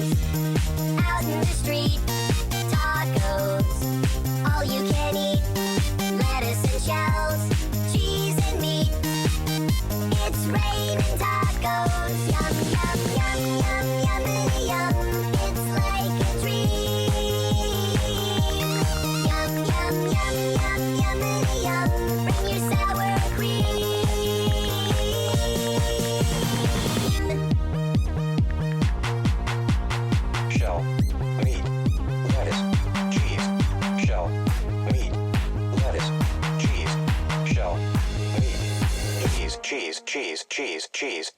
Out in the street, tacos, all you can eat. Lettuce and shells, cheese and meat. It's raining tacos. Yum, yum, yum, yum, yummity yum. It's like a dream. Yum, yum, yum, yum, yummity yum. Bring your sour cream. Shell, meat, lettuce, cheese. Shell, meat, lettuce, cheese. Shell, meat, cheese, cheese, cheese, cheese, cheese.